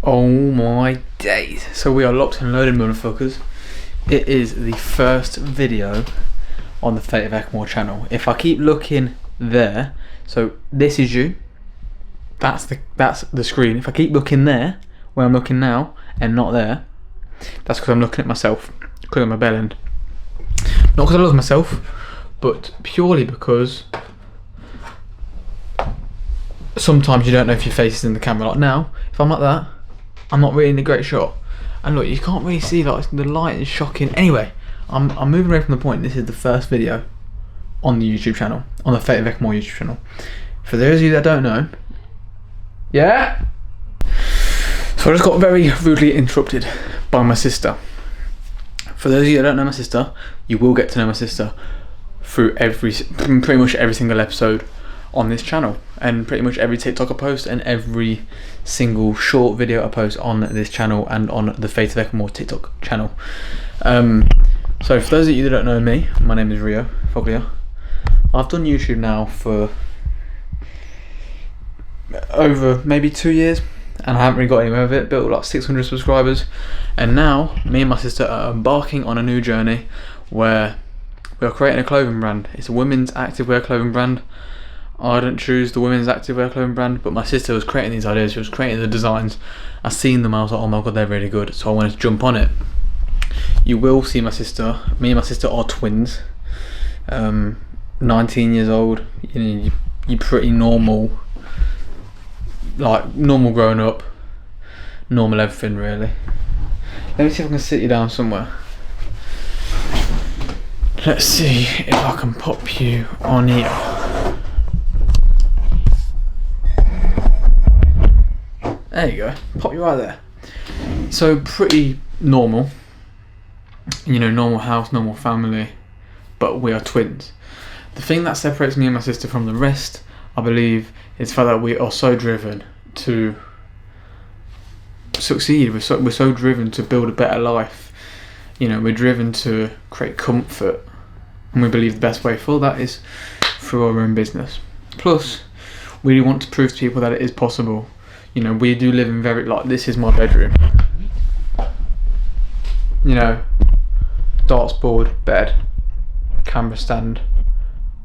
Oh my days. So we are locked and loaded, motherfuckers. It is the first video on the Fate of Eckmore channel. If I keep looking there, so this is you. That's the screen. If I keep looking there, where I'm looking now, and not there, that's because I'm looking at myself, because I'm a bellend. Not because I love myself, but purely because sometimes you don't know if your face is in the camera. Like now, if I'm like that, I'm not really in a great shot. And look, you can't really see, like, the light is shocking. Anyway, I'm moving away from the point. This is the first video on the YouTube channel, on the Fate of Eckmore YouTube channel. For those of you that don't know, yeah? So I just got very rudely interrupted by my sister. For those of you that don't know my sister, you will get to know my sister through pretty much every single episode on this channel, and pretty much every TikTok I post and every single short video I post on this channel and on the Fate of Eckmore TikTok channel. So for those of you that don't know me, my name is Rio Foglia. I've done YouTube now for over maybe 2 years, and I haven't really got anywhere with it. Built like 600 subscribers, and now me and my sister are embarking on a new journey where we are creating a clothing brand. It's a women's activewear clothing brand. I didn't choose the women's activewear clothing brand, but my sister was creating these ideas. She was creating the designs. I seen them. I was like, oh my god, they're really good. So I wanted to jump on it. You will see my sister. Me and my sister are twins. 19 years old. You know, you're pretty normal. Like normal growing up. Normal everything really. Let me see if I can sit you down somewhere. Let's see if I can pop you on here. There you go, pop you right there. So pretty normal, you know, normal house, normal family, but we are twins. The thing that separates me and my sister from the rest, I believe, is the fact that we are so driven to succeed. We're so driven to build a better life. You know, we're driven to create comfort, and we believe the best way for that is through our own business. Plus, we want to prove to people that it is possible. You know, we do live in very, like, this is my bedroom. You know, darts board, bed, camera stand,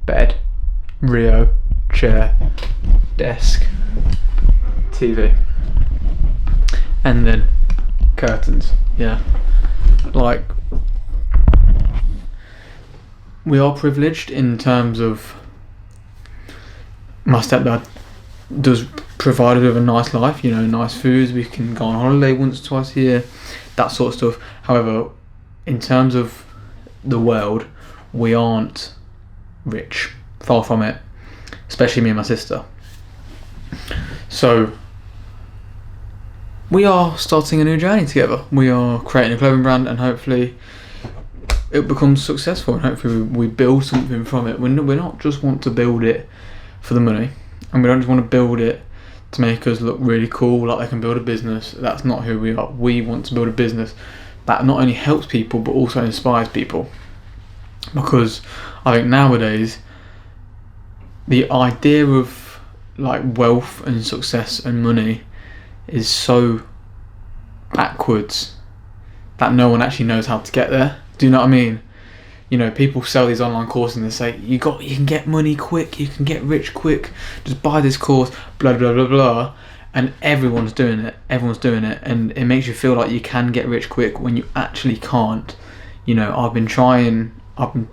bed, Rio, chair, desk, TV, and then curtains. Yeah, like, we are privileged in terms of my stepdad does provide us with a nice life, you know, nice foods. We can go on holiday once, twice a year, that sort of stuff. However, in terms of the world, we aren't rich, far from it, especially me and my sister. So we are starting a new journey together. We are creating a clothing brand, and hopefully it becomes successful, and hopefully we build something from it. We not just want to build it for the money, and we don't just want to build it to make us look really cool, like they can build a business. That's not who we are. We want to build a business that not only helps people but also inspires people. Because I think nowadays the idea of like wealth and success and money is so backwards that no one actually knows how to get there. Do you know what I mean? You know, people sell these online courses and they say, you can get money quick, you can get rich quick, just buy this course, blah, blah, blah, blah. And everyone's doing it, and it makes you feel like you can get rich quick when you actually can't. You know, I've been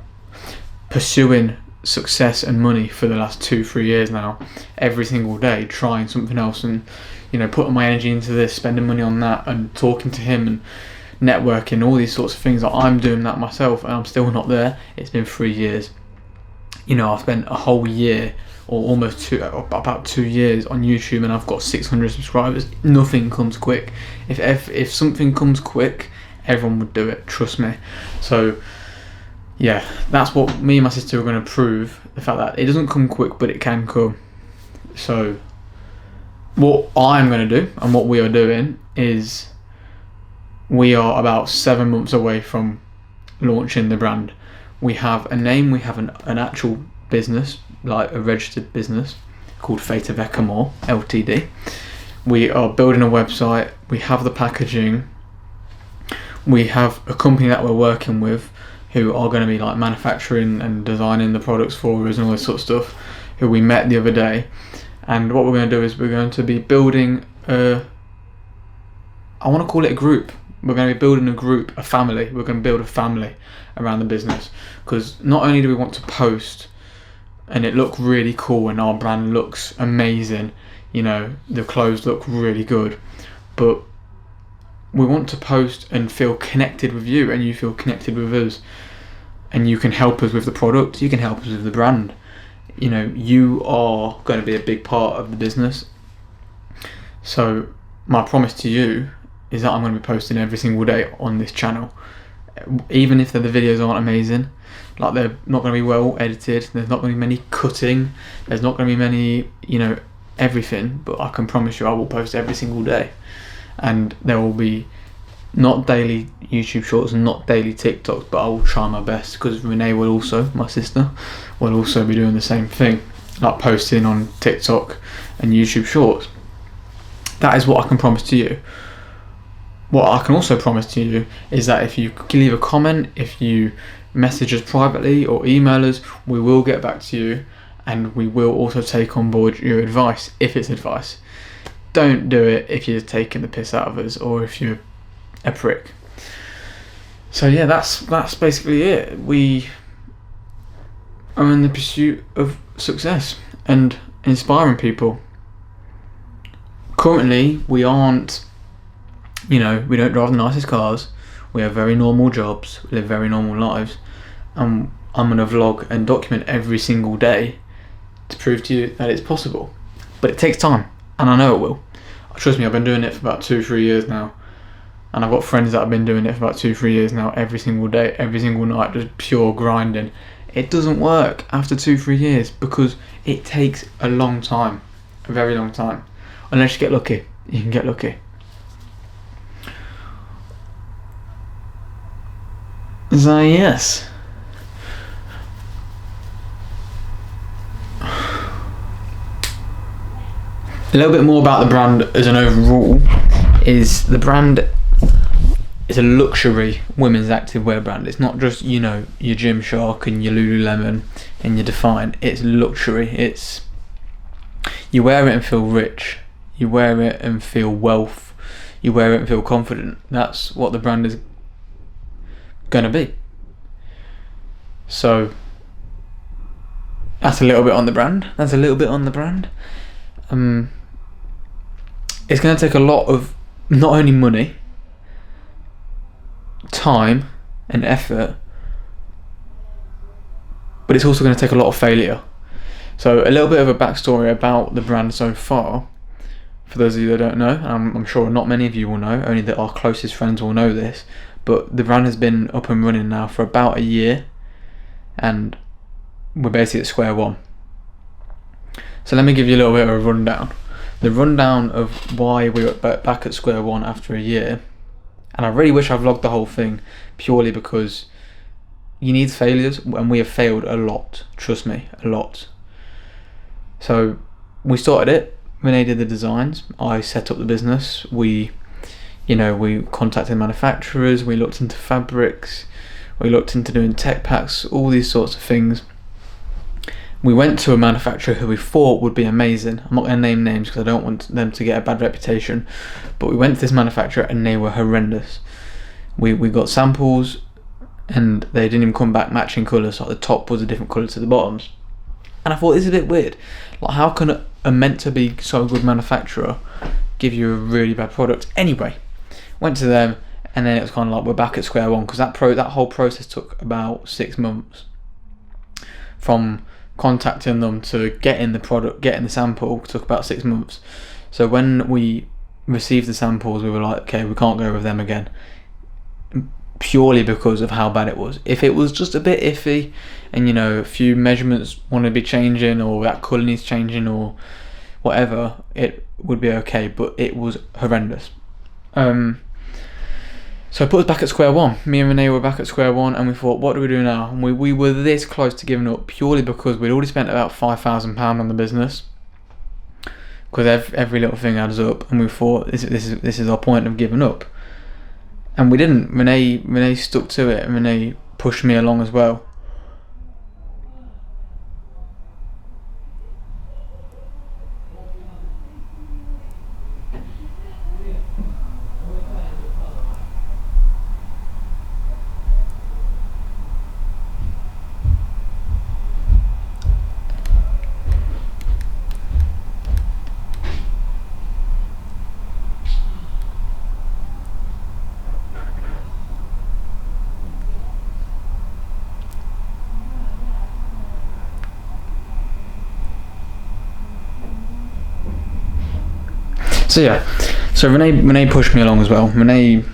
pursuing success and money for the last 2-3 years now, every single day, trying something else, and, you know, putting my energy into this, spending money on that, and talking to him, and networking, all these sorts of things. Like, I'm doing that myself, and I'm still not there. It's been 3 years. You know, I've spent a whole year, or almost about 2 years on YouTube, and I've got 600 subscribers. Nothing comes quick. If something comes quick, everyone would do it. Trust me. So yeah, that's what me and my sister are going to prove. The fact that it doesn't come quick, but it can come. So what I'm going to do, and what we are doing, is we are about 7 months away from launching the brand. We have a name, we have an actual business, like a registered business called Fate of Eckmore Ltd. We are building a website. We have the packaging. We have a company that we're working with who are going to be like manufacturing and designing the products for us and all this sort of stuff, who we met the other day. And what we're going to do is we're going to be building I want to call it a group. We're going to be building a group, a family. We're going to build a family around the business, because not only do we want to post and it look really cool and our brand looks amazing, you know, the clothes look really good, but we want to post and feel connected with you, and you feel connected with us, and you can help us with the product, you can help us with the brand. You know, you are going to be a big part of the business. So my promise to you is that I'm going to be posting every single day on this channel, even if the videos aren't amazing, like they're not going to be well edited, there's not going to be many cutting, there's not going to be many, you know, everything, but I can promise you I will post every single day. And there will be not daily YouTube shorts and not daily TikToks, but I will try my best, because Renee will also, my sister, will also be doing the same thing, like posting on TikTok and YouTube shorts. That is what I can promise to you. What I can also promise to you is that if you leave a comment, if you message us privately or email us, we will get back to you, and we will also take on board your advice, if it's advice. Don't do it if you're taking the piss out of us or if you're a prick. So yeah, that's basically it. We are in the pursuit of success and inspiring people. Currently, we aren't, you know, we don't drive the nicest cars. We have very normal jobs, we live very normal lives. And I'm going to vlog and document every single day to prove to you that it's possible. But it takes time, and I know it will. Trust me, I've been doing it for about 2-3 years now. And I've got friends that have been doing it for about 2-3 years now, every single day, every single night, just pure grinding. It doesn't work after 2-3 years, because it takes a long time, a very long time. Unless you get lucky, you can get lucky. So yes. A little bit more about the brand as an overall is the brand is a luxury women's activewear brand. It's not just, you know, your Gymshark and your Lululemon and your Define. It's luxury. It's, you wear it and feel rich. You wear it and feel wealth. You wear it and feel confident. That's what the brand is going to be. So that's a little bit on the brand. It's going to take a lot of not only money, time and effort, but it's also going to take a lot of failure. So a little bit of a backstory about the brand so far, for those of you that don't know, I'm sure not many of you will know, only that our closest friends will know this, but the brand has been up and running now for about a year, and we're basically at square one. So let me give you a little bit of a rundown. The rundown of why we were back at square one after a year, and I really wish I vlogged the whole thing, purely because you need failures, and we have failed a lot, trust me, a lot. So we started it, Renee did the designs, I set up the business, we contacted manufacturers, we looked into fabrics, we looked into doing tech packs, all these sorts of things. We went to a manufacturer who we thought would be amazing. I'm not going to name names because I don't want them to get a bad reputation, but we went to this manufacturer and they were horrendous. We got samples and they didn't even come back matching colours, like the top was a different colour to the bottoms. And I thought, this is a bit weird. Like, how can a meant to be so good manufacturer give you a really bad product? Anyway, went to them, and then it was kind of like, we're back at square one, because that whole process took about 6 months. From contacting them to getting the product, getting the sample, took about 6 months. So when we received the samples, we were like, okay, we can't go with them again, purely because of how bad it was. If it was just a bit iffy and, you know, a few measurements want to be changing, or that colour needs changing or whatever, it would be okay, but it was horrendous. So it put us back at square one. Me and Renee were back at square one, and we thought, what do we do now? And we were this close to giving up, purely because we'd already spent about £5,000 on the business, because every little thing adds up, and we thought this is our point of giving up, and we didn't. Renee stuck to it, and Renee pushed me along as well. So yeah, so Renee pushed me along as well. Renee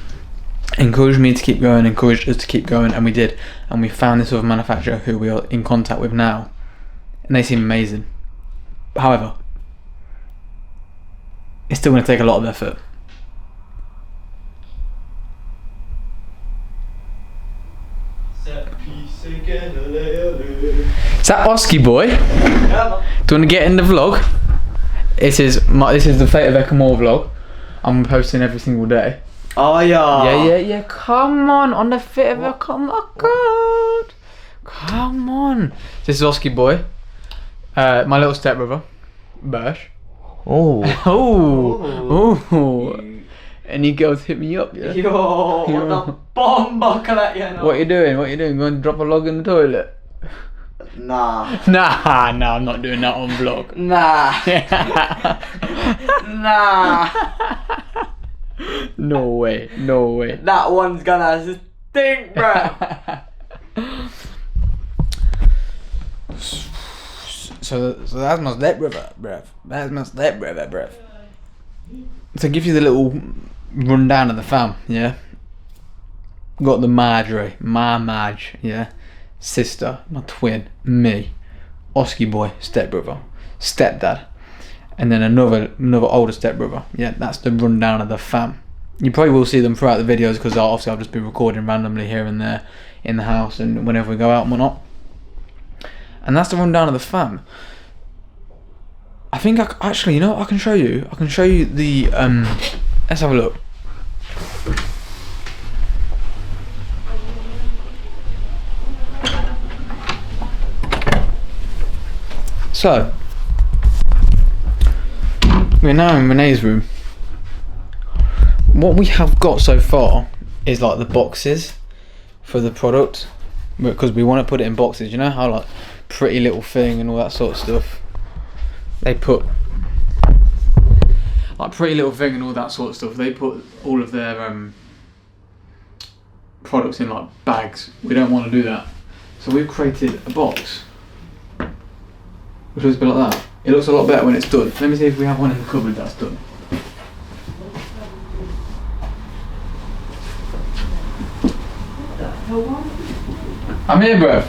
encouraged me to keep going, encouraged us to keep going, and we did. And we found this other manufacturer who we are in contact with now, and they seem amazing. However, it's still going to take a lot of effort. Is that Oski boy? Yeah. Do you want to get in the vlog? This is the Fate of Ekamore vlog. I'm posting every single day. Oh yeah. Yeah. Come on the Fate of Ekamore. Oh God. Come on. This is Oski boy. My little stepbrother, Bash. Oh. Oh. Any girls hit me up, yeah? Yo, what the bomb buckle at you now? What you doing? Going to drop a log in the toilet? Nah. Nah, I'm not doing that on vlog. Nah. Nah. No way. That one's gonna stink, bruh. So that's my stepbrother, bruv. That's my stepbrother, bruv. To give you the little rundown of the fam, yeah? Got the Marjorie, my Marge, yeah? Sister, my twin, me, Oski boy, stepbrother, stepdad, and then another older stepbrother. Yeah, that's the rundown of the fam. You probably will see them throughout the videos because obviously I'll just be recording randomly here and there in the house and whenever we go out and whatnot. And that's the rundown of the fam. I think actually, you know what I can show you? I can show you the let's have a look. So, we're now in Renee's room. What we have got so far is like the boxes for the product, because we want to put it in boxes. You know how like Pretty Little Thing and all that sort of stuff, they put like Pretty Little Thing and all that sort of stuff, they put all of their products in like bags. We don't want to do that, so we've created a box which looks a bit like that. It looks a lot better when it's done. Let me see if we have one in the cupboard that's done. I'm here, bro.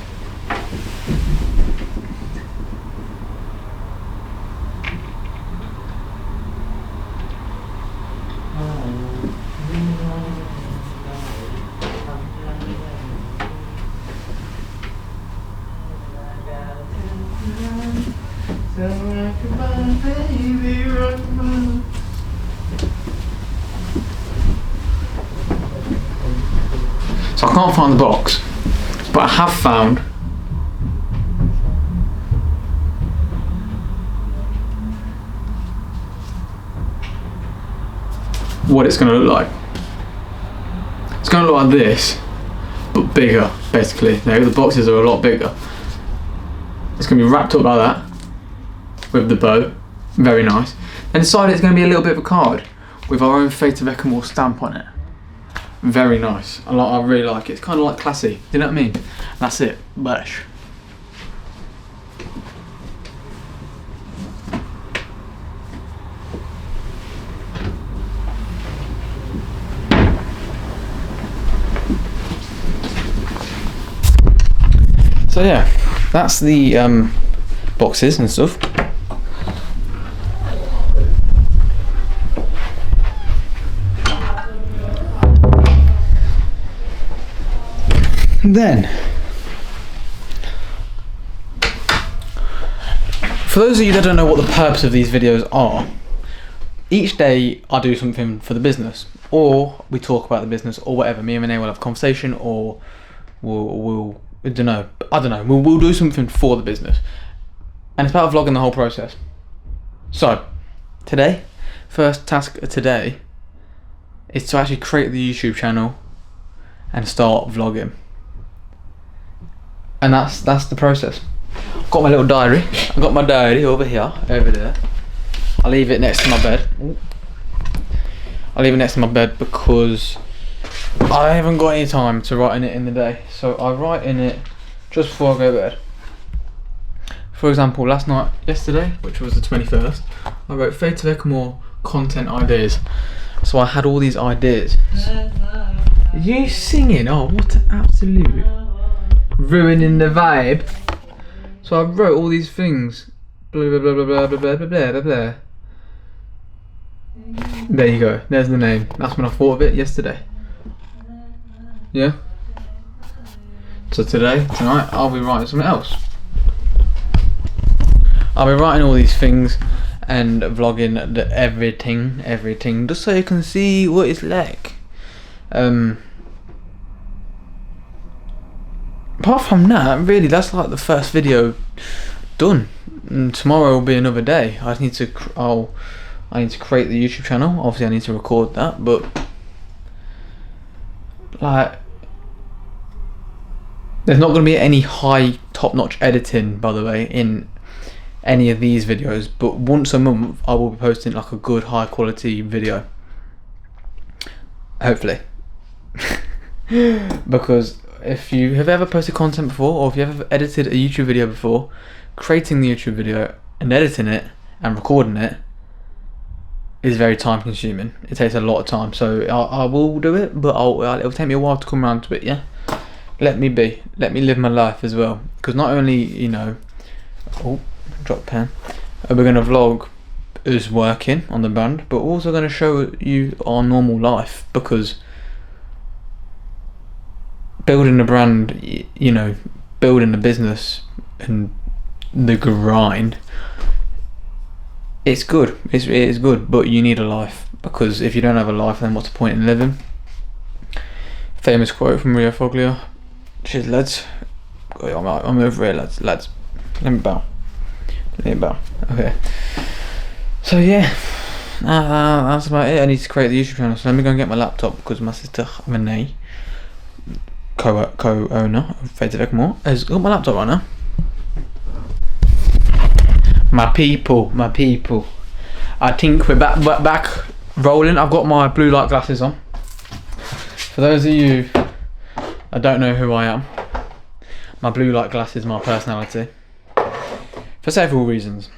So I can't find the box, but I have found what it's going to look like. It's going to look like this, but bigger, basically. Now, the boxes are a lot bigger. It's going to be wrapped up like that, with the bow, very nice. And inside it's going to be a little bit of a card, with our own Fate of Ekamore stamp on it. Very nice. I really like it. It's kind of like classy. Do you know what I mean? That's it. Bash. So yeah, that's the boxes and stuff. Then, for those of you that don't know what the purpose of these videos are, each day I do something for the business, or we talk about the business, or whatever. Me and Renee will have a conversation, or we'll I don't know. We'll do something for the business, and it's about vlogging the whole process. So today, first task of today is to actually create the YouTube channel and start vlogging. And that's the process. I've got my little diary. I've got my diary over there. I'll leave it next to my bed. I'll leave it next to my bed because I haven't got any time to write in it in the day. So I write in it just before I go to bed. For example, yesterday, which was the 21st, I wrote Fade to Vecamore content ideas. So I had all these ideas. Are you singing? Oh, what an absolute ruining the vibe. So I wrote all these things. Blah blah blah blah blah blah blah blah blah blah. There you go. There's the name. That's when I thought of it yesterday. Yeah. So tonight, I'll be writing something else. I'll be writing all these things and vlogging everything, just so you can see what it's like. Apart from that, really, that's like the first video done. And tomorrow will be another day. I need to create the YouTube channel. Obviously, I need to record that, but like, there's not going to be any high top-notch editing, by the way, in any of these videos. But once a month, I will be posting like a good high-quality video. Hopefully, because if you have ever posted content before, or if you've ever edited a YouTube video before, creating the YouTube video and editing it and recording it is very time consuming. It takes a lot of time, so I will do it, but it'll take me a while to come around to it. Yeah, let me live my life as well, because not only, you know, oh, drop pen, we're going to vlog us working on the brand, but also going to show you our normal life, because building a brand, you know, building a business and the grind, it's good. It is good, but you need a life, because if you don't have a life, then what's the point in living? Famous quote from Rio Foglia. Cheers, lads. I'm over here, lads. Let me bow. Okay. So yeah, that's about it. I need to create the YouTube channel, so let me go and get my laptop, because my sister Renee, co-owner of Fade to Vecamore, has got my laptop right now. My people. I think we're back rolling. I've got my blue light glasses on. For those of you that don't know who I am, my blue light glasses, my personality, for several reasons.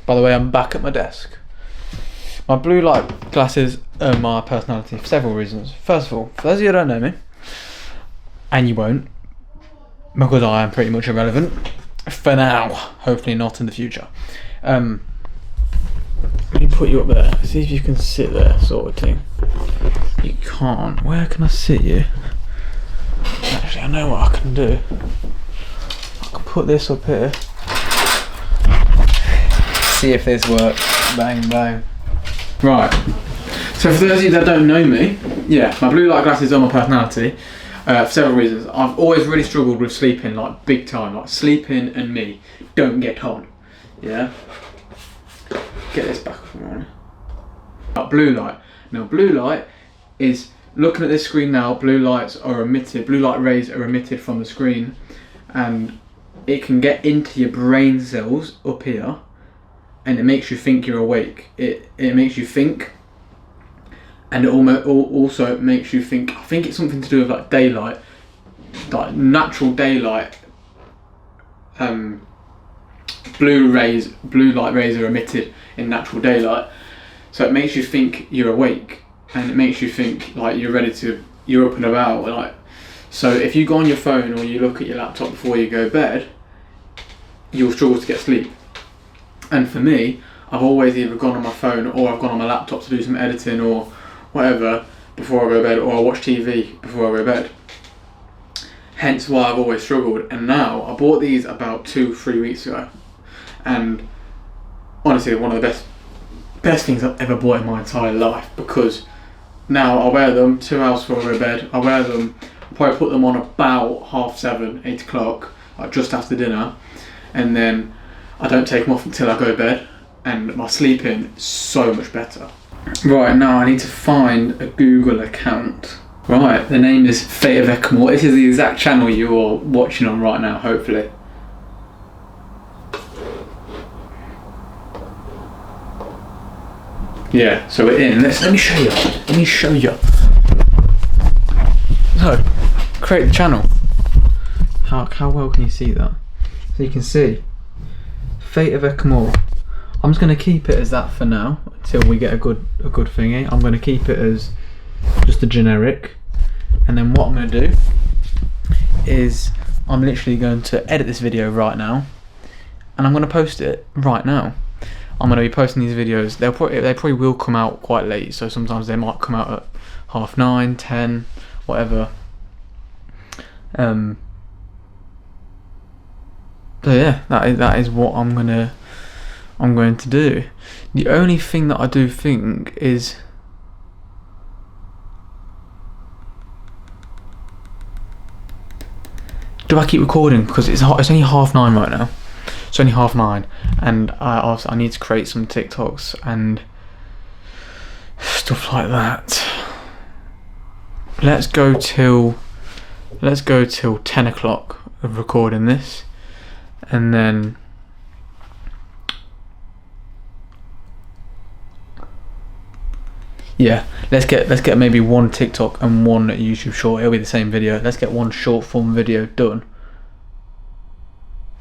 By the way, I'm back at my desk. My blue light glasses are my personality for several reasons. First of all, for those of you who don't know me, and you won't, because I am pretty much irrelevant for now, hopefully not in the future. Let me put you up there, see if you can sit there, sort of thing. You can't. Where can I sit you? Actually, I know what I can do. I can put this up here. See if this works. Bang bang. Right, so for those of you that don't know me, yeah, my blue light glasses are my personality. For several reasons. I've always really struggled with sleeping, like big time. Like sleeping and me don't get on. Yeah. Get this back up and running. Blue light. Now blue light is, looking at this screen now, blue light rays are emitted from the screen, and it can get into your brain cells up here, and it makes you think you're awake. It makes you think. And it also makes you think, I think it's something to do with like daylight, like natural daylight. Blue light rays are emitted in natural daylight. So it makes you think you're awake, and it makes you think like you're up and about. Like, so if you go on your phone or you look at your laptop before you go to bed, you'll struggle to get sleep. And for me, I've always either gone on my phone or I've gone on my laptop to do some editing or whatever before I go to bed, or I watch TV before I go to bed. Hence why I've always struggled. And now I bought these about 2-3 weeks ago, and honestly, one of the best best things I've ever bought in my entire life, because now I wear them 2 hours before I go to bed. I wear them, I probably put them on about 7:30, 8 o'clock, like just after dinner, and then I don't take them off until I go to bed, and my sleeping is so much better. Right, now I need to find a Google account. Right, the name is Fate of Ekamore. This is the exact channel you're watching on right now, hopefully. Yeah, so we're in. Let me show you. Let me show you. So, create the channel. How well can you see that? So you can see Fate of Ekamore. I'm just going to keep it as that for now until we get a good thingy. I'm going to keep it as just a generic, and then what I'm going to do is I'm literally going to edit this video right now, and I'm going to post it right now. I'm going to be posting these videos. They probably will come out quite late, so sometimes they might come out at 9:30, 10, whatever. So yeah, that is what I'm going to do. The only thing that I do think is, do I keep recording? Because it's only 9:30 right now. It's only 9:30, and I need to create some TikToks and stuff like that. Let's go till 10 o'clock of recording this, and then yeah, let's get maybe one TikTok and one YouTube short. It'll be the same video. Let's get one short form video done,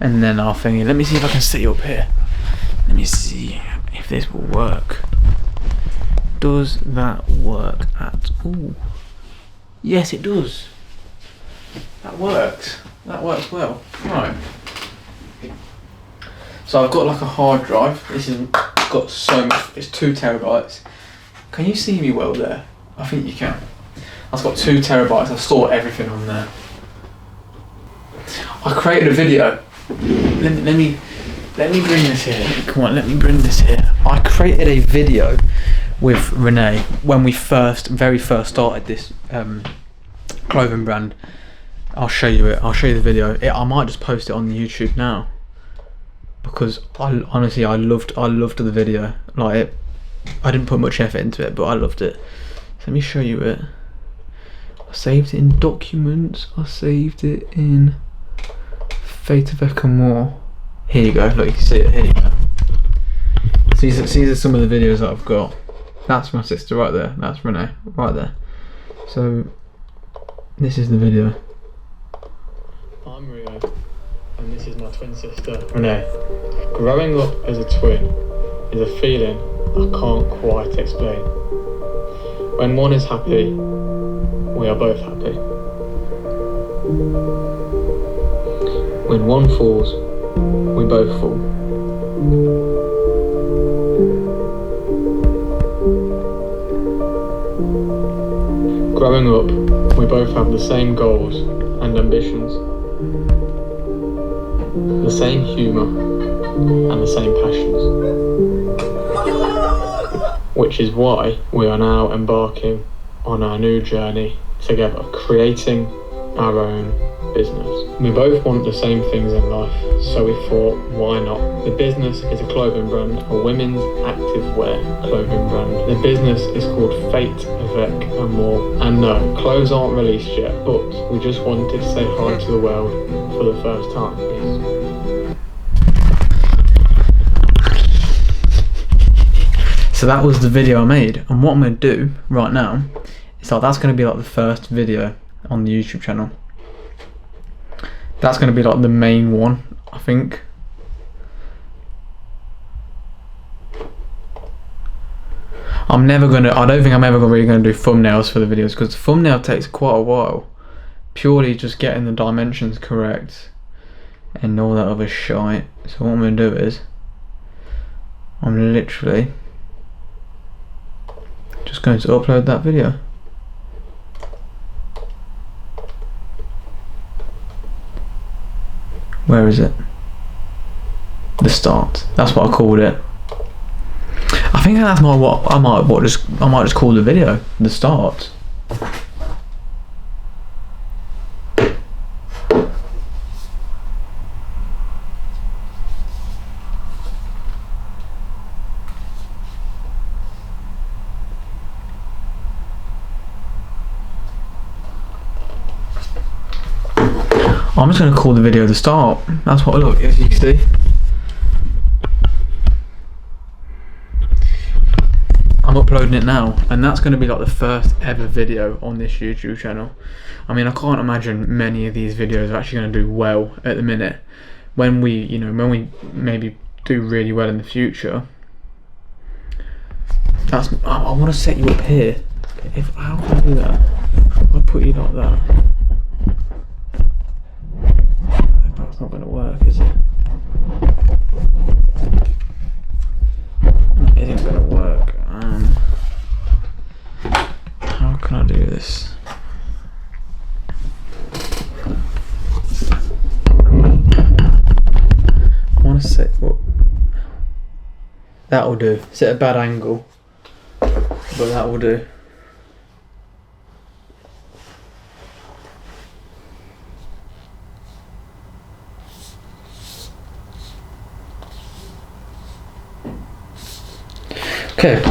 and then I'll think. Let me see if I can sit up here. Let me see if this will work. Does that work at all? Yes, it does. That works. That works well. Right. So I've got like a hard drive. This has got so much. It's 2 terabytes. Can you see me well there? I think you can. I've got 2 terabytes. I've stored everything on there. I created a video. Let me bring this here. Come on, let me bring this here. I created a video with Renee when we very first started this clothing brand. I'll show you it. I'll show you the video. I might just post it on the YouTube now, because I honestly loved the video. Like it, I didn't put much effort into it, but I loved it. So let me show you it. I saved it in documents. I saved it in Fate of Ekamore. Here you go. Look, you can see it. Here you go. So these are some of the videos that I've got. That's my sister right there. That's Renee right there. So this is the video. I'm Rio, and this is my twin sister Renee. Growing up as a twin is a feeling I can't quite explain. When one is happy, we are both happy. When one falls, we both fall. Growing up, we both have the same goals and ambitions, the same humour and the same passions, which is why we are now embarking on our new journey together, creating our own business. We both want the same things in life, so we thought, why not? The business is a clothing brand, a women's activewear clothing brand. The business is called Fate of Ekamore, and no, clothes aren't released yet, but we just wanted to say hi to the world for the first time. So that was the video I made, and what I'm going to do right now is that's going to be like the first video on the YouTube channel. That's going to be like the main one, I think. I don't think I'm ever really going to do thumbnails for the videos, because the thumbnail takes quite a while. Purely just getting the dimensions correct and all that other shite. So what I'm going to do is, I'm literally just going to upload that video. Where is it? The start. That's what I called it. I think that's what I might just call the video the start. I'm just going to call the video the start. That's what I look, as you can see. I'm uploading it now, and that's going to be like the first ever video on this YouTube channel. I mean, I can't imagine many of these videos are actually going to do well at the minute. When we maybe do really well in the future. I want to set you up here. How can I do that? I'll put you like that. That's not going to work, is it? That isn't going to work. How can I do this? I want to set what. That'll do. Set a bad angle, but that will do. Okay.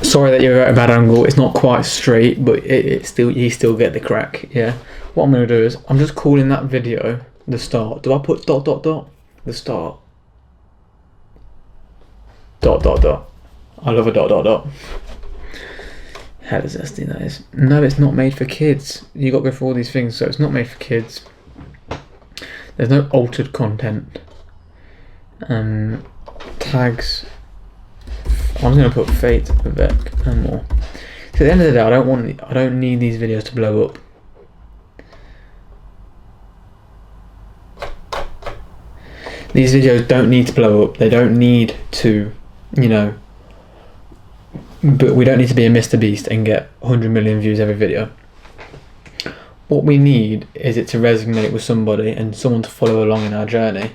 Sorry that you're at a bad angle. It's not quite straight, but you still get the crack. Yeah. What I'm gonna do is I'm just calling that video the start. Do I put ... The start. ... I love a ... How disgusting that is. No, it's not made for kids. You got to go through all these things, so it's not made for kids. There's no altered content. Tags. I'm just gonna put Fate, Vivek, and more. So at the end of the day, I don't need these videos to blow up. These videos don't need to blow up. They don't need to, but we don't need to be a Mr. Beast and get 100 million views every video. What we need is it to resonate with somebody and someone to follow along in our journey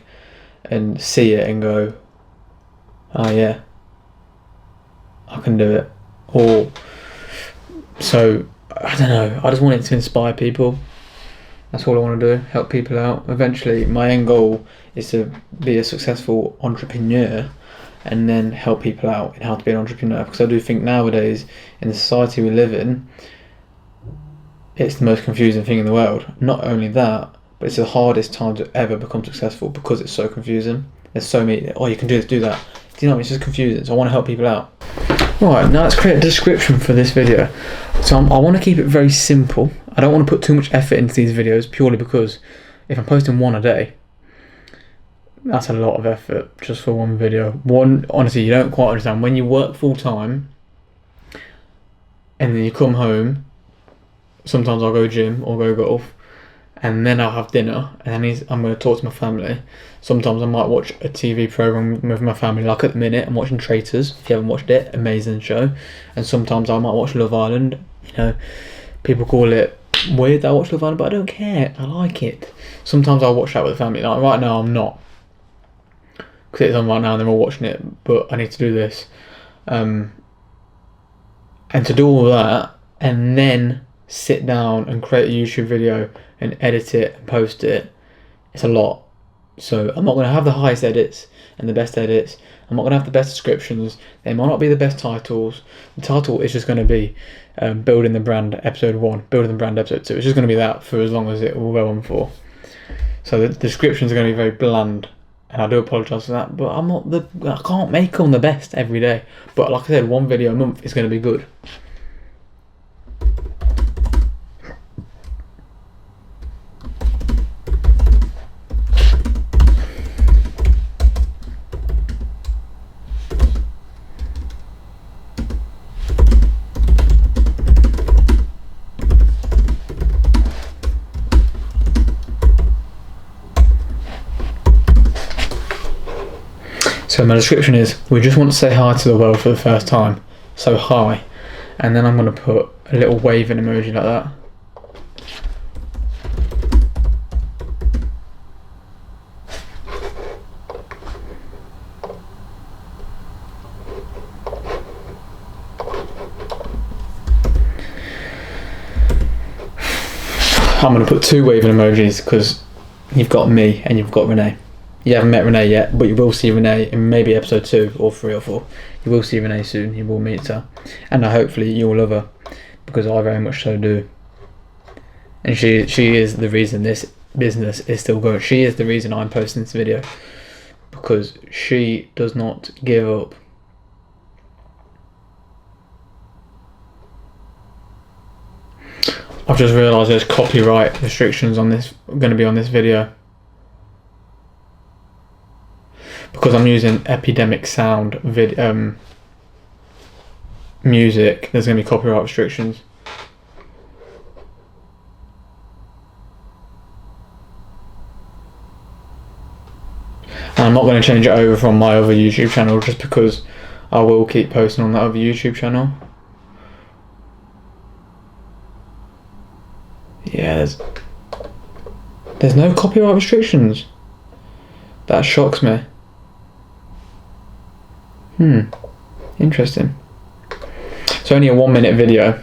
and see it and go, oh yeah, I can do it. Or, so, I don't know, I just want it to inspire people. That's all I want to do, help people out. Eventually, my end goal is to be a successful entrepreneur and then help people out in how to be an entrepreneur. Because I do think nowadays, in the society we live in, it's the most confusing thing in the world. Not only that, but it's the hardest time to ever become successful because it's so confusing. There's so many, you can do this, do that. Do you know what I mean? It's just confusing, so I want to help people out. Right, now let's create a description for this video. So I want to keep it very simple. I don't want to put too much effort into these videos purely because if I'm posting one a day, that's a lot of effort just for one video. Honestly, you don't quite understand. When you work full time and then you come home, sometimes I'll go gym or go golf, and then I'll have dinner, and then I'm going to talk to my family. Sometimes I might watch a TV program with my family, like at the minute I'm watching Traitors. If you haven't watched it, amazing show. And sometimes I might watch Love Island. People call it weird that I watch Love Island, but I don't care. I like it. Sometimes I'll watch that with the family. Like right now, I'm not, because it's on right now and they're all watching it. But I need to do this, and to do all that, and then sit down and create a YouTube video and edit it and post it, it's a lot. So I'm not going to have the highest edits and the best edits. I'm not going to have the best descriptions. They might not be the best titles. The title is just going to be Building the Brand Episode 1, Building the Brand Episode 2. It's just going to be that for as long as it will go on for. So the descriptions are going to be very bland, and I do apologise for that, but I can't make them the best every day. But like I said, one video a month is going to be good. So my description is, we just want to say hi to the world for the first time. So hi. And then I'm going to put a little waving emoji like that. I'm going to put 2 waving emojis because you've got me and you've got Renee. You haven't met Renee yet, but you will see Renee in maybe episode 2 or 3 or 4. You will see Renee soon. You will meet her, and hopefully you will love her, because I very much so do. And she is the reason this business is still going. She is the reason I'm posting this video, because she does not give up. I've just realised there's copyright restrictions on this, going to be on this video, because I'm using Epidemic Sound music. There's going to be copyright restrictions. And I'm not going to change it over from my other YouTube channel, just because I will keep posting on that other YouTube channel. Yeah, there's no copyright restrictions. That shocks me. Interesting. It's only a 1-minute video.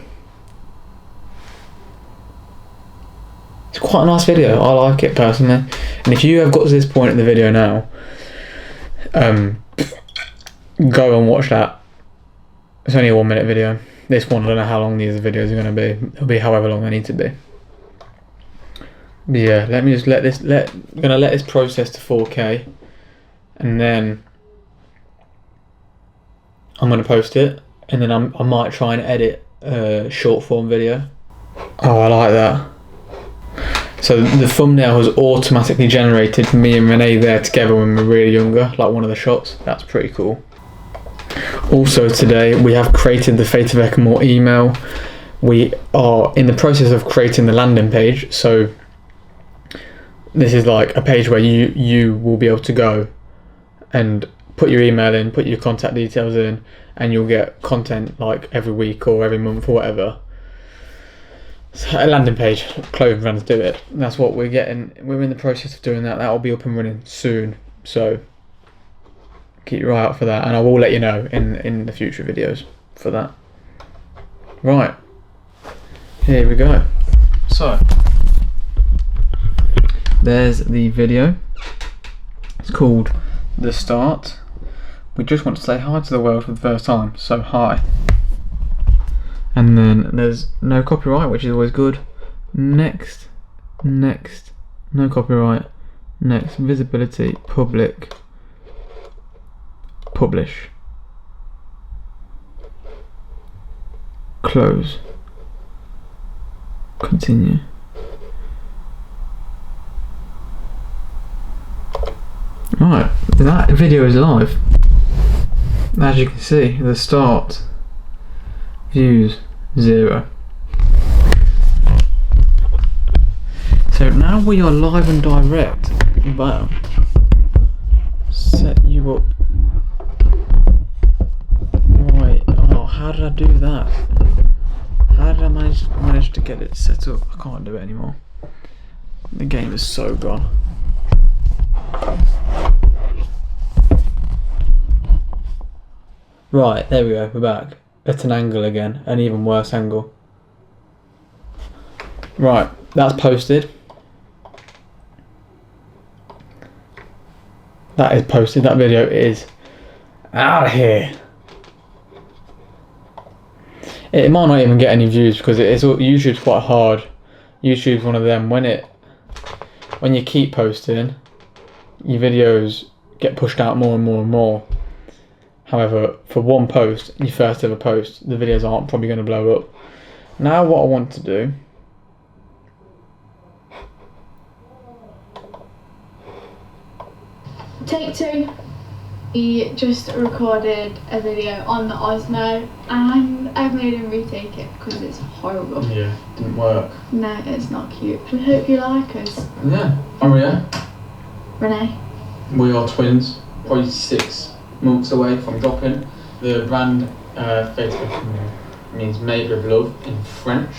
It's quite a nice video. I like it personally. And if you have got to this point in the video now, go and watch that. It's only a 1-minute video. This one, I don't know how long these videos are going to be. It'll be however long they need to be. But yeah, let me just I'm gonna let this process to 4K, and then I'm gonna post it, and then I might try and edit a short form video. Oh, I like that. So the thumbnail has automatically generated me and Renee there together when we were really younger, like one of the shots. That's pretty cool. Also today we have created the Fate of Eckmore email. We are in the process of creating the landing page, so this is like a page where you will be able to go and put your email in, put your contact details in, and you'll get content like every week or every month or whatever. So a landing page, clothing brands do it. And that's what we're getting. We're in the process of doing that. That'll be up and running soon. So keep your eye out for that, and I will let you know in the future videos for that. Right, here we go. So there's the video. It's called The Start. We just want to say hi to the world for the first time, so hi. And then there's no copyright, which is always good. Next, no copyright. Next, visibility, public, publish, close, continue. Right, that video is live. As you can see, the start, views 0. So now we are live and direct. Wow. Set you up. Right. Oh, how did I do that? How did I manage to get it set up? I can't do it anymore. The game is so gone. Right, there we go, we're back. At an angle again, an even worse angle. Right, that's posted. That is posted, that video is out of here. It might not even get any views because YouTube's quite hard. YouTube's one of them, when you keep posting, your videos get pushed out more and more and more. However, for one post, your first ever post, the videos aren't probably going to blow up. Now what I want to do, Take 2. We just recorded a video on the Osmo and I've made him retake it because it's horrible. yeah, didn't work. No, it's not cute. We hope you like us. Yeah, Aria, Renee. we are twins, probably 6 months away from dropping. The brand Fate of Eckmore means made with love in French.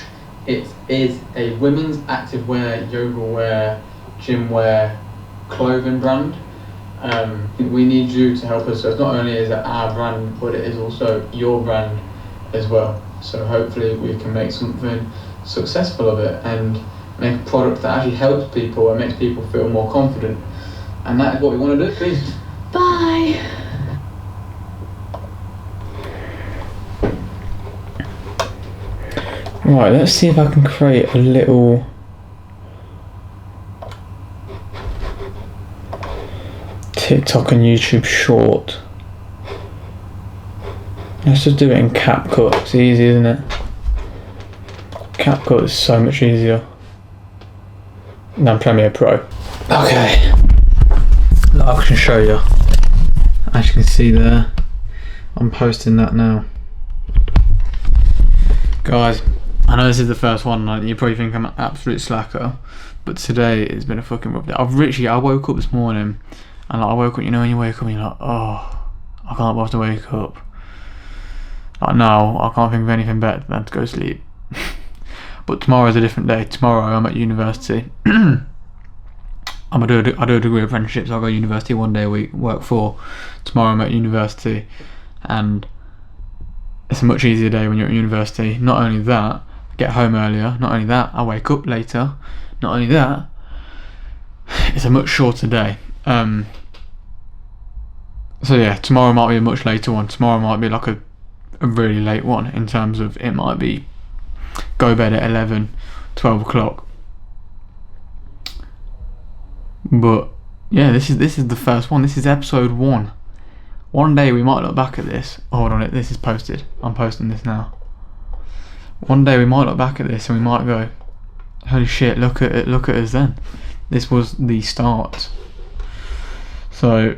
It is a women's activewear, yoga wear, gym wear, clothing brand. We need you to help us. So it's not only is it our brand, but it is also your brand as well. So hopefully we can make something successful of it. And make a product that actually helps people and makes people feel more confident. And that is what we want to do, please. Bye. Right, let's see if I can create a little TikTok and YouTube short. Let's just do it in CapCut. It's easy, isn't it? CapCut is so much easier than Premiere Pro. Okay, I can show you. As you can see there, I'm posting that now. Guys, I know this is the first one, and you probably think I'm an absolute slacker, but today it's been a fucking rough day. I woke up this morning, and like, I woke up, you know when you wake up and you're like, oh, I can't bother to wake up. Like now, I can't think of anything better than to go sleep. But tomorrow's a different day. Tomorrow I'm at university. I do a degree apprenticeship, so I go to university 1 day a week, work 4. Tomorrow I'm at university, and it's a much easier day when you're at university. Not only that, I get home earlier. Not only that, I wake up later. Not only that, it's a much shorter day. So yeah, tomorrow might be a much later one. Tomorrow might be like a really late one, in terms of it might be go bed at 11, 12 o'clock. But yeah, this is the first one. This is episode 1. One day we might look back at this. Hold on, this is posted. I'm posting this now. One day we might look back at this and we might go, holy shit, look at it, look at us then. This was the start. So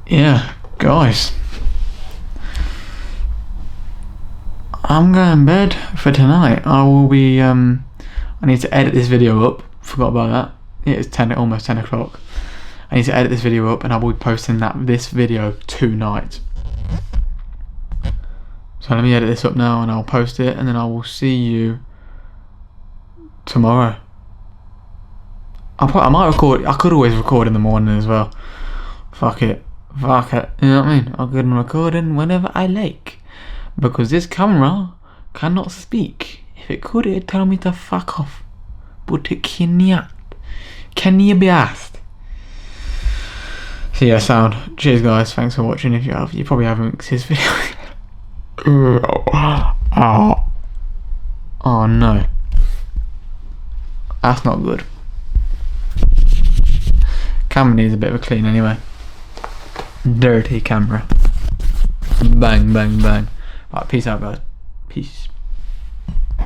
yeah, guys, I'm going to bed for tonight. I will be I need to edit this video up. Forgot about that. It is almost 10 o'clock. I need to edit this video up, and I will be posting this video tonight. So let me edit this up now, and I'll post it, and then I will see you tomorrow. I might record. I could always record in the morning as well. Fuck it. You know what I mean? I can record in whenever I like, because this camera cannot speak. If it could, it'd tell me to fuck off, but it cannot. Can you be asked? So yeah, sound. Cheers guys, thanks for watching. If you have, you probably haven't, because this video oh no, that's not good. Camera needs a bit of a clean anyway. Dirty camera. Bang bang bang. Right, peace out guys. Peace.